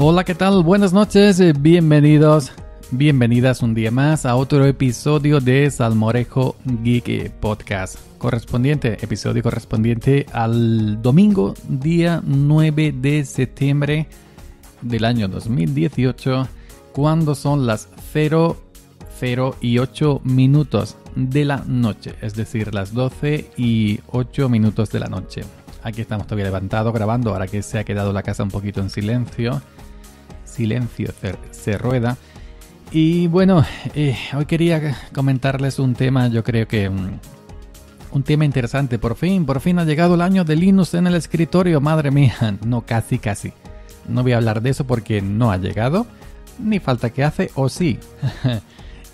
Hola, ¿qué tal? Buenas noches, bienvenidas un día más a otro episodio de Salmorejo Geek Podcast. Episodio correspondiente al domingo, día 9 de septiembre del año 2018, cuando son las 00:08 de la noche, es decir, las 12:08 de la noche. Aquí estamos todavía levantados grabando, ahora que se ha quedado la casa un poquito en silencio. Silencio se rueda. Y bueno, hoy quería comentarles un tema, yo creo que un tema interesante. Por fin ha llegado el año de Linux en el escritorio, madre mía. No, casi. No voy a hablar de eso porque no ha llegado, ni falta que hace, o sí.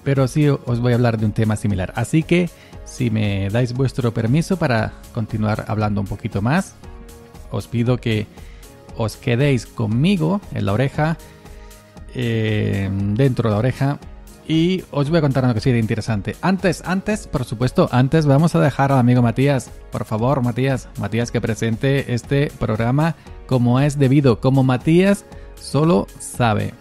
Pero sí os voy a hablar de un tema similar. Así que, si me dais vuestro permiso para continuar hablando un poquito más, os pido que os quedéis conmigo en la oreja, dentro de la oreja, y os voy a contar una cosita interesante. Antes, por supuesto, vamos a dejar al amigo Matías. Por favor, Matías, que presente este programa como es debido, como Matías solo sabe.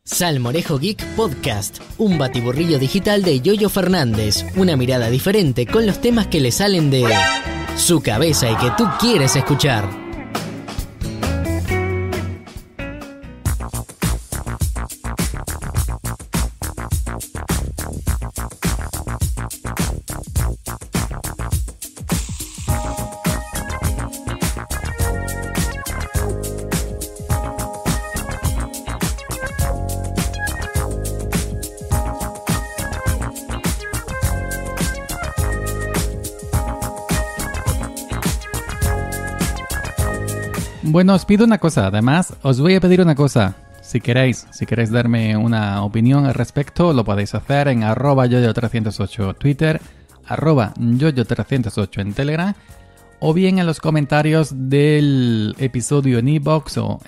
Salmorejo Geek Podcast, un batiburrillo digital de Yoyo Fernández, una mirada diferente con los temas que le salen de su cabeza y que tú quieres escuchar. Bueno, os pido una cosa, además os voy a pedir una cosa. Si queréis darme una opinión al respecto, lo podéis hacer en @yoyo308 Twitter, @yoyo308 en Telegram, o bien en los comentarios del episodio en iVoox, o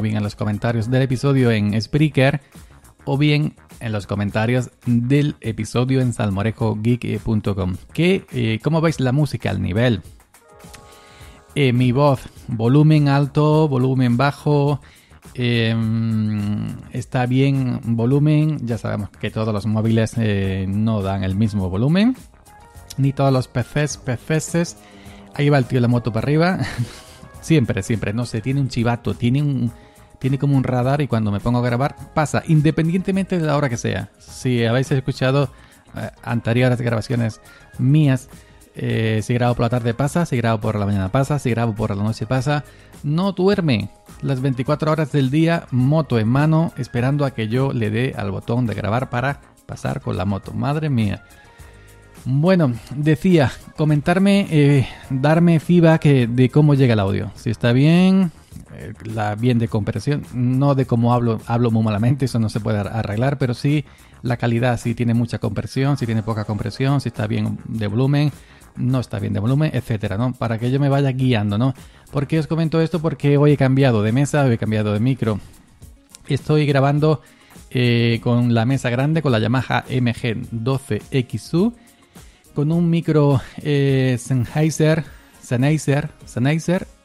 bien en los comentarios del episodio en Spreaker, o bien en los comentarios del episodio en salmorejogeek.com. ¿Cómo veis la música al nivel? Mi voz, volumen alto, volumen bajo, está bien volumen. Ya sabemos que todos los móviles no dan el mismo volumen, ni todos los PCs. Ahí va el tío de la moto para arriba. siempre, no sé, tiene un chivato, tiene como un radar, y cuando me pongo a grabar pasa, independientemente de la hora que sea. Si habéis escuchado anteriores grabaciones mías, si grabo por la tarde pasa, si grabo por la mañana pasa, si grabo por la noche pasa. No duerme las 24 horas del día, moto en mano, esperando a que yo le dé al botón de grabar para pasar con la moto. Madre mía. Bueno, decía, comentarme, darme feedback de cómo llega el audio. Si está bien, bien de compresión, no de cómo hablo muy malamente, eso no se puede arreglar, pero sí la calidad, si tiene mucha compresión, si tiene poca compresión, si está bien de volumen, no está bien de volumen, etcétera, ¿no? Para que yo me vaya guiando, ¿no? ¿Por qué os comento esto? Porque hoy he cambiado de mesa, hoy he cambiado de micro. Estoy grabando con la mesa grande, con la Yamaha MG12XU, con un micro Sennheiser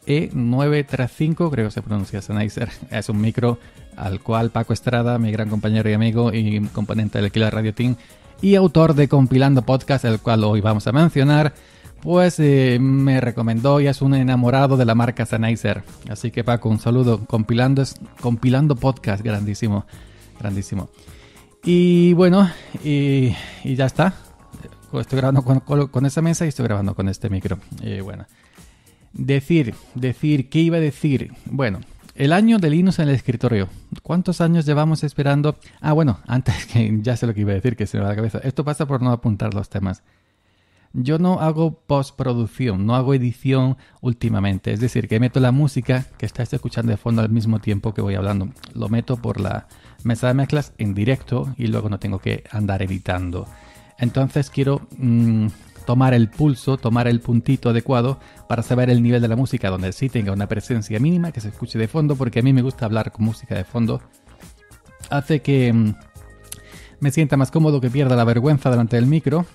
E935, creo que se pronuncia Sennheiser. Es un micro al cual Paco Estrada, mi gran compañero y amigo y componente del Killer Radio Team y autor de Compilando Podcast, el cual hoy vamos a mencionar, pues me recomendó, y es un enamorado de la marca Sennheiser. Así que Paco, un saludo. Compilando Podcast, grandísimo. Y bueno, y ya está. Estoy grabando con esa mesa y estoy grabando con este micro. Bueno, decir, ¿qué iba a decir? Bueno, el año de Linux en el escritorio. ¿Cuántos años llevamos esperando? Bueno, antes que ya sé lo que iba a decir, que se me va la cabeza. Esto pasa por no apuntar los temas. Yo no hago postproducción, no hago edición últimamente. Es decir, que meto la música que estáis escuchando de fondo al mismo tiempo que voy hablando. Lo meto por la mesa de mezclas en directo y luego no tengo que andar editando. Entonces quiero tomar el pulso, tomar el puntito adecuado para saber el nivel de la música, donde sí tenga una presencia mínima, que se escuche de fondo, porque a mí me gusta hablar con música de fondo. Hace que me sienta más cómodo, que pierda la vergüenza delante del micro.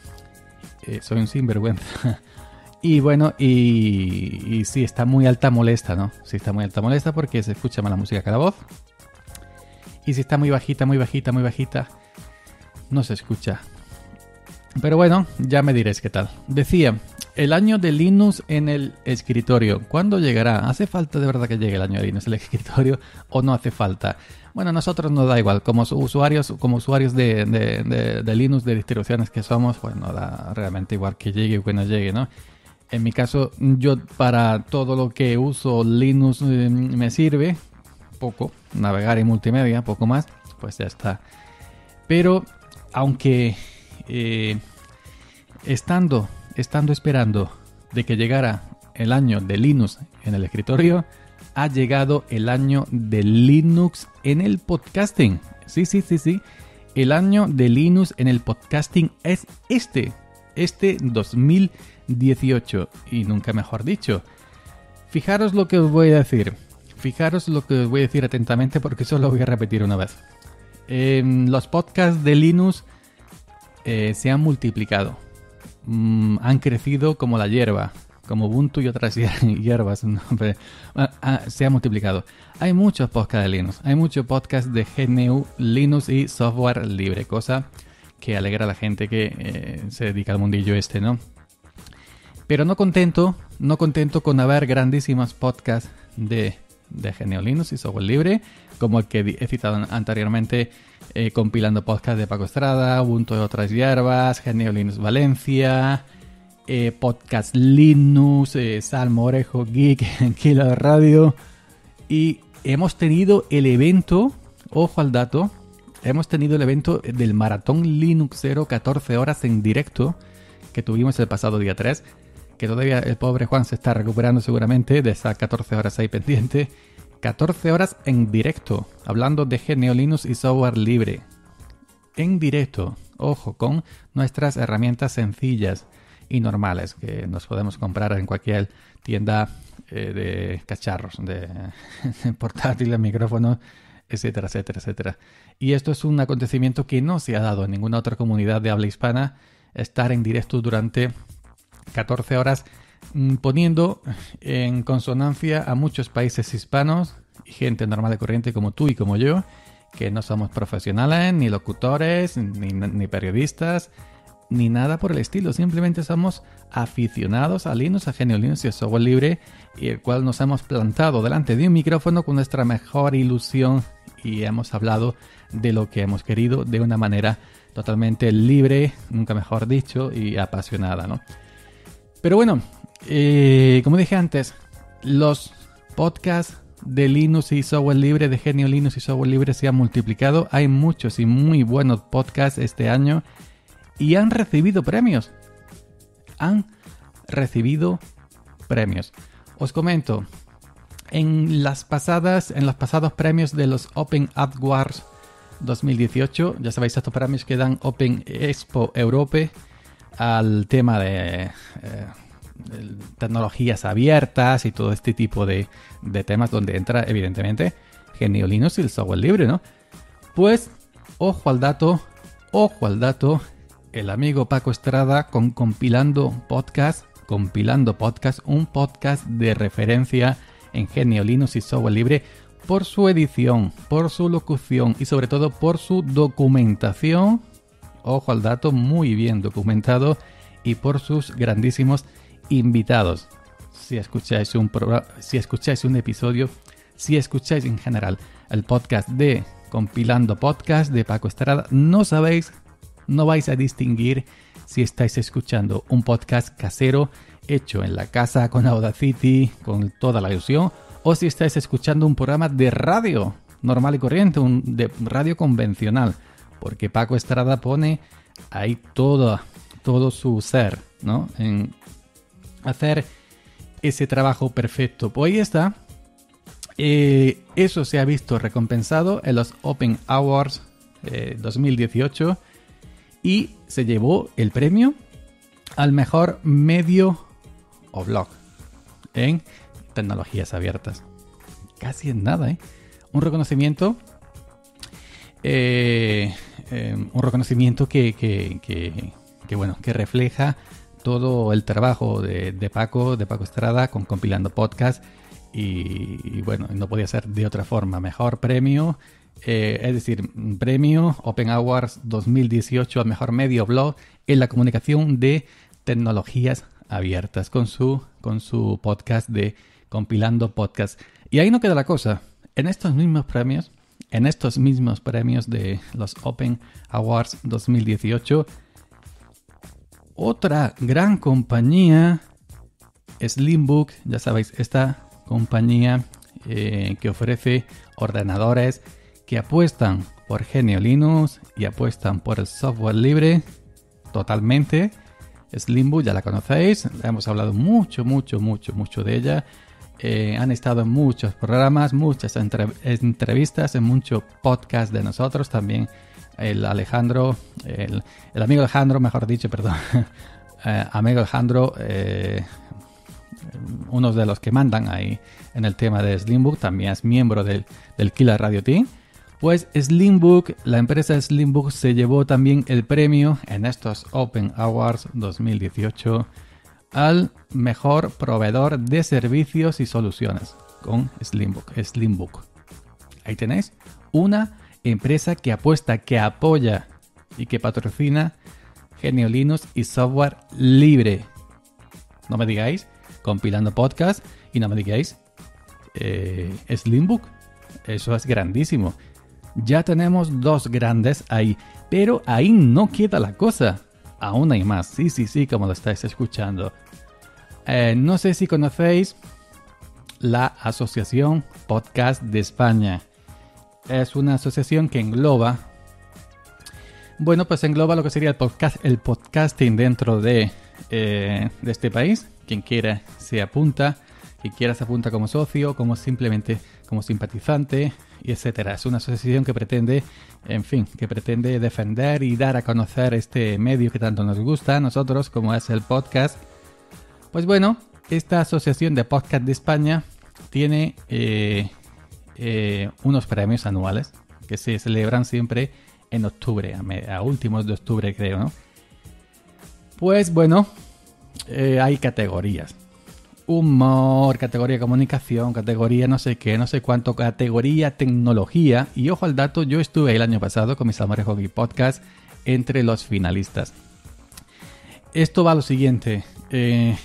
Soy un sinvergüenza. Y bueno, y sí, está muy alta molesta, ¿no? Sí, está muy alta molesta porque se escucha más la música que la voz. Y si está muy bajita, no se escucha. Pero bueno, ya me diréis qué tal. Decía, el año de Linux en el escritorio. ¿Cuándo llegará? ¿Hace falta de verdad que llegue el año de Linux en el escritorio o no hace falta? Bueno, a nosotros nos da igual. Como usuarios de Linux, de distribuciones que somos, pues nos da realmente igual que llegue o que no llegue, ¿no? En mi caso, yo para todo lo que uso Linux me sirve poco. Navegar en multimedia, poco más, pues ya está. Pero, aunque estando esperando de que llegara el año de Linux en el escritorio, ha llegado el año de Linux en el podcasting. Sí. El año de Linux en el podcasting es este 2018. Y nunca mejor dicho. Fijaros lo que os voy a decir. Fijaros lo que os voy a decir atentamente porque solo lo voy a repetir una vez. Los podcasts de Linux se han multiplicado. Han crecido como la hierba, como Ubuntu y otras hierbas. ¿No? Se ha multiplicado. Hay muchos podcasts de Linux. Hay muchos podcasts de GNU, Linux y software libre. Cosa que alegra a la gente que se dedica al mundillo este, ¿no? Pero no contento con haber grandísimos podcasts de GNU Linux y software libre, como el que he citado anteriormente, compilando podcast de Paco Estrada, Ubuntu y otras hierbas, GNU Linux Valencia, podcast Linux, Salmo Orejo Geek, Killer Radio. Y hemos tenido el evento, ojo al dato, hemos tenido el evento del Maratón Linuxero 14 horas en directo que tuvimos el pasado día 3. Que todavía el pobre Juan se está recuperando seguramente de esas 14 horas ahí pendiente. 14 horas en directo, hablando de GNU Linux y software libre. En directo, ojo, con nuestras herramientas sencillas y normales que nos podemos comprar en cualquier tienda de cacharros, de portátiles, micrófonos, etcétera. Y esto es un acontecimiento que no se ha dado en ninguna otra comunidad de habla hispana, estar en directo durante 14 horas, poniendo en consonancia a muchos países hispanos y gente normal y corriente como tú y como yo, que no somos profesionales, ni locutores, ni periodistas, ni nada por el estilo. Simplemente somos aficionados a Linux, a GNU Linux y a software libre, y el cual nos hemos plantado delante de un micrófono con nuestra mejor ilusión y hemos hablado de lo que hemos querido de una manera totalmente libre, nunca mejor dicho, y apasionada, ¿no? Pero bueno, como dije antes, los podcasts de Linux y software libre, de GNU Linux y software libre se han multiplicado. Hay muchos y muy buenos podcasts este año y han recibido premios. Os comento, en los pasados premios de los Open AdWords 2018, ya sabéis, estos premios que dan Open Expo Europe al tema de tecnologías abiertas y todo este tipo de temas, donde entra evidentemente GNU Linux y el software libre, ¿no? Pues, ojo al dato, el amigo Paco Estrada con Compilando Podcast, un podcast de referencia en GNU Linux y software libre, por su edición, por su locución y sobre todo por su documentación. Ojo al dato, muy bien documentado, y por sus grandísimos invitados. Si escucháis un episodio, si escucháis en general el podcast de Compilando Podcast de Paco Estrada, no vais a distinguir si estáis escuchando un podcast casero hecho en la casa con Audacity, con toda la ilusión, o si estáis escuchando un programa de radio normal y corriente, de radio convencional, porque Paco Estrada pone ahí todo su ser, ¿no? En hacer ese trabajo perfecto. Pues ahí está. Eso se ha visto recompensado en los Open Awards 2018 y se llevó el premio al mejor medio o blog en tecnologías abiertas. Casi en nada, ¿eh? Un reconocimiento que refleja todo el trabajo de Paco Estrada con Compilando Podcast. Y bueno, no podía ser de otra forma. Mejor premio, es decir, premio Open Awards 2018 al mejor medio blog en la comunicación de tecnologías abiertas con su podcast de Compilando Podcast. Y ahí no queda la cosa. En estos mismos premios de los Open Awards 2018, otra gran compañía, Slimbook, ya sabéis, esta compañía que ofrece ordenadores que apuestan por GNU Linux y apuestan por el software libre totalmente. Slimbook ya la conocéis, hemos hablado mucho de ella. Han estado en muchos programas, muchas entrevistas, en muchos podcasts de nosotros. También el amigo Alejandro, mejor dicho, perdón. Amigo Alejandro, uno de los que mandan ahí en el tema de Slimbook, también es miembro del Killer Radio Team. Pues Slimbook, la empresa Slimbook se llevó también el premio en estos Open Awards 2018 al mejor proveedor de servicios y soluciones con Slimbook. Ahí tenéis una empresa que apuesta, que apoya y que patrocina GNU Linux y software libre. No me digáis Compilando Podcast y no me digáis Slimbook. Eso es grandísimo. Ya tenemos dos grandes ahí, pero ahí no queda la cosa. Aún hay más, sí, como lo estáis escuchando. No sé si conocéis la Asociación Podcast de España. Es una asociación que engloba, engloba lo que sería el podcasting dentro de este país. Quien quiera se apunta, quien quiera se apunta como socio, como simplemente como simpatizante, y etcétera. Es una asociación que pretende defender y dar a conocer este medio que tanto nos gusta a nosotros, como es el podcast. Pues bueno, esta Asociación de Podcast de España tiene unos premios anuales que se celebran siempre en octubre, a últimos de octubre creo, ¿no? Pues bueno, hay categorías. Humor, categoría comunicación, categoría no sé qué, no sé cuánto, categoría tecnología. Y ojo al dato, yo estuve el año pasado con mis amores Hobby Podcast entre los finalistas. Esto va a lo siguiente.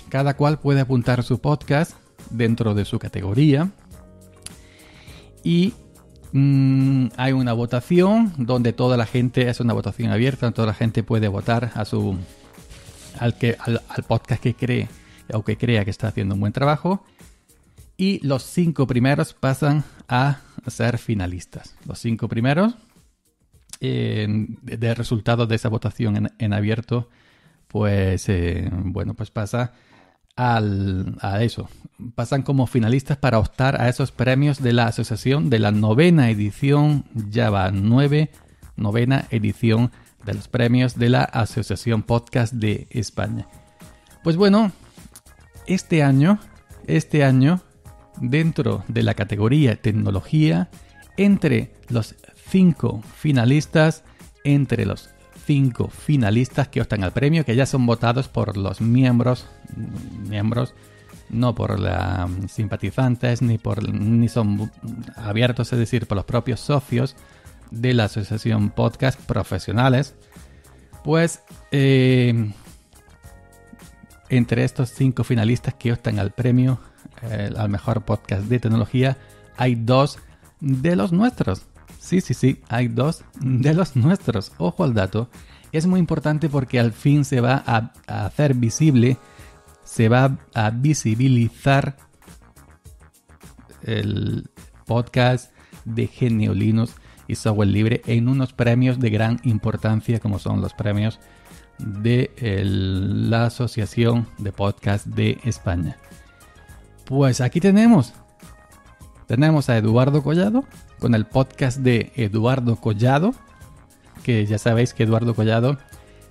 Cada cual puede apuntar su podcast dentro de su categoría. Y hay una votación donde toda la gente, es una votación abierta, donde toda la gente puede votar al podcast que cree o que crea que está haciendo un buen trabajo, y los 5 primeros pasan a ser finalistas. Los 5 primeros de resultados de esa votación en abierto, pues pasa a eso. Pasan como finalistas para optar a esos premios de la asociación de la 9ª edición, ya va 9ª edición de los premios de la Asociación Podcast de España. Pues bueno, este año, dentro de la categoría tecnología, entre los 5 finalistas que optan al premio, que ya son votados por los miembros, no por los simpatizantes, ni son abiertos, es decir, por los propios socios de la Asociación Podcast profesionales, pues entre estos 5 finalistas que optan al premio al mejor podcast de tecnología, hay 2 de los nuestros. Sí, hay 2 de los nuestros. Ojo al dato. Es muy importante porque al fin se va a hacer visible, se va a visibilizar el podcast de GNU Linux y software libre en unos premios de gran importancia, como son los premios de la Asociación de Podcast de España. Pues aquí tenemos a Eduardo Collado con el podcast de Eduardo Collado, que ya sabéis que Eduardo Collado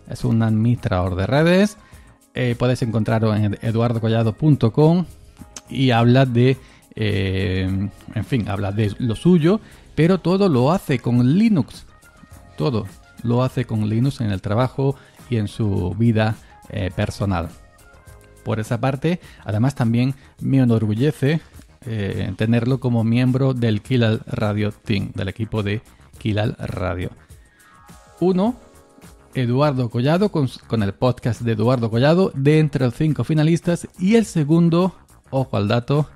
es un administrador de redes. Podéis encontrarlo en eduardocollado.com y habla de habla de lo suyo, pero todo lo hace con Linux. Todo lo hace con Linux en el trabajo y en su vida personal. por esa parte. Además también me enorgullece tenerlo como miembro del Killal Radio Team, del equipo de Killal Radio. Uno, Eduardo Collado, con el podcast de Eduardo Collado, de entre los 5 finalistas. Y el segundo, ojo al dato,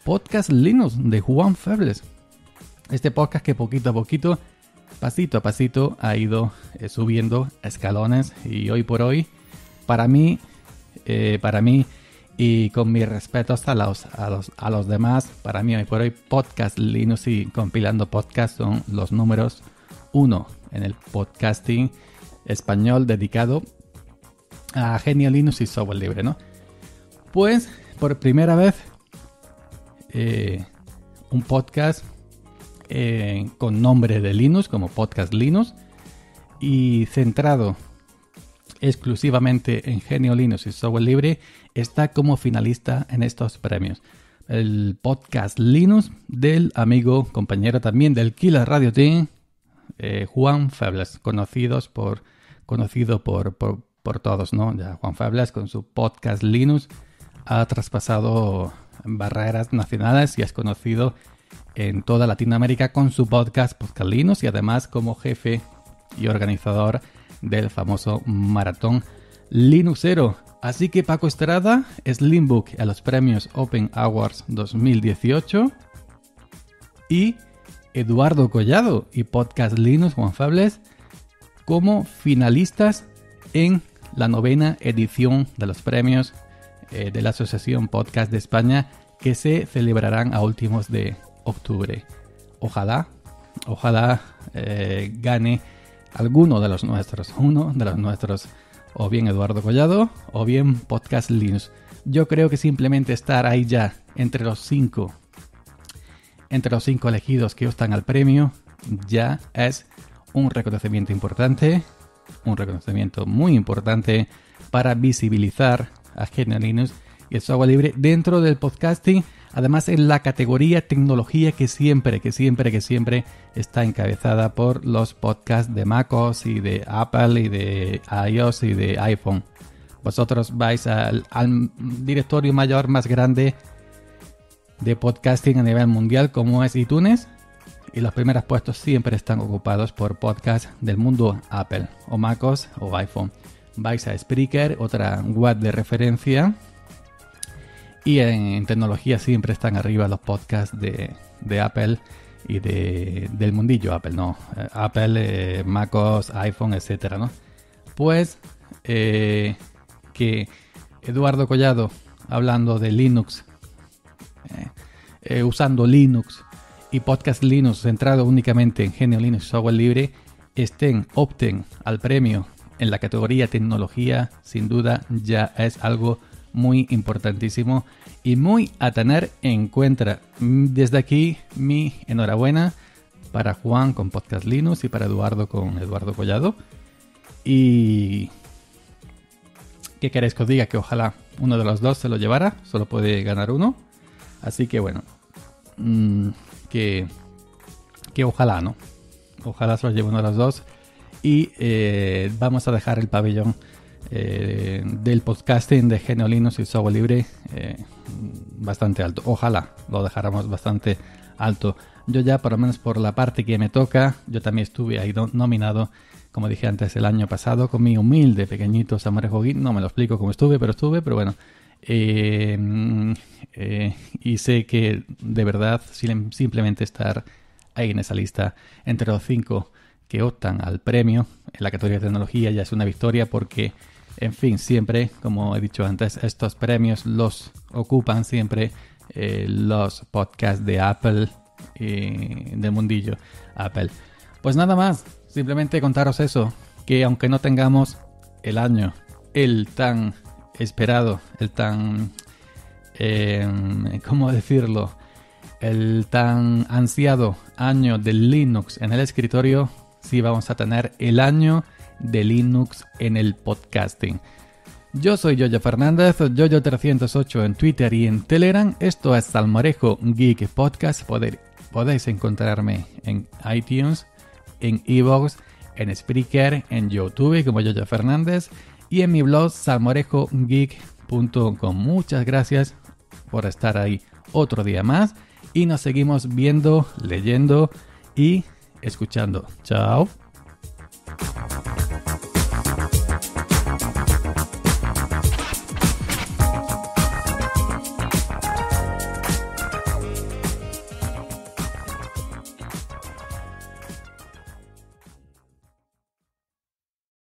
Podcast Linux de Juan Febles. Este podcast que poquito a poquito, pasito a pasito, ha ido subiendo escalones. Y hoy por hoy, para mí, y con mis respetos a los demás, para mí hoy por hoy Podcast Linux y Compilando Podcast son los números 1 en el podcasting español dedicado a Genio Linux y software libre, ¿no? Pues por primera vez un podcast con nombre de Linux, como Podcast Linux, y centrado exclusivamente en Genio Linux y software libre, está como finalista en estos premios. El Podcast Linux del amigo, compañero también del Killal Radio Team, Juan Febles, conocido por todos, ¿no? Ya Juan Febles con su Podcast Linux ha traspasado barreras nacionales y es conocido en toda Latinoamérica con su podcast Linux, y además como jefe y organizador del famoso maratón Linuxero. Así que Paco Estrada, Slimbook a los premios Open Awards 2018, y Eduardo Collado y Podcast Linux Juan Febles como finalistas en la 9ª edición de los premios de la Asociación Podcast de España, que se celebrarán a últimos de octubre. Ojalá gane uno de los nuestros, o bien Eduardo Collado o bien Podcast Linux. Yo creo que simplemente estar ahí ya entre los 5 elegidos que optan al premio ya es un reconocimiento importante, un reconocimiento muy importante para visibilizar a Genio Linux y el software libre dentro del podcasting. Además, en la categoría tecnología que siempre está encabezada por los podcasts de MacOS y de Apple y de iOS y de iPhone. Vosotros vais al directorio mayor más grande de podcasting a nivel mundial, como es iTunes, y los primeros puestos siempre están ocupados por podcasts del mundo Apple o MacOS o iPhone. Vais a Spreaker, otra web de referencia, y en tecnología siempre están arriba los podcasts de Apple y del mundillo Apple, ¿no? Apple, MacOS, iPhone, etcétera, ¿no? Pues que Eduardo Collado, hablando de Linux, usando Linux, y Podcast Linux centrado únicamente en Genio Linux software libre, opten al premio en la categoría tecnología, sin duda ya es algo muy importantísimo y muy a tener en cuenta. Desde aquí mi enhorabuena para Juan con Podcast Linux y para Eduardo con Eduardo Collado. Y ¿qué queréis que os diga? Que ojalá uno de los dos se lo llevara. Solo puede ganar uno. Así que bueno, que ojalá, ¿no? Ojalá se lo lleve uno de los dos. Y vamos a dejar el pabellón del podcasting de Genio Linux y software libre bastante alto. Ojalá lo dejáramos bastante alto. Yo ya, por lo menos por la parte que me toca, yo también estuve ahí nominado, como dije antes, el año pasado con mi humilde pequeñito Salmorejo Geek. No me lo explico cómo estuve, pero bueno. Y sé que de verdad simplemente estar ahí en esa lista entre los 5 que optan al premio en la categoría de tecnología ya es una victoria, porque en fin, siempre, como he dicho antes, estos premios los ocupan siempre los podcasts de Apple, del mundillo Apple. Pues nada más, simplemente contaros eso, que aunque no tengamos el año, el tan esperado, el tan, ¿cómo decirlo? El tan ansiado año de Linux en el escritorio, sí vamos a tener el año de Linux en el podcasting. Yo soy Yoyo Fernández, Yoyo308 en Twitter y en Telegram. Esto es Salmorejo Geek Podcast. Podéis encontrarme en iTunes, en iVoox, en Spreaker, en YouTube como Yoyo Fernández, y en mi blog salmorejogeek.com. yoyo.com. Muchas gracias por estar ahí otro día más y nos seguimos viendo, leyendo y escuchando. Chao.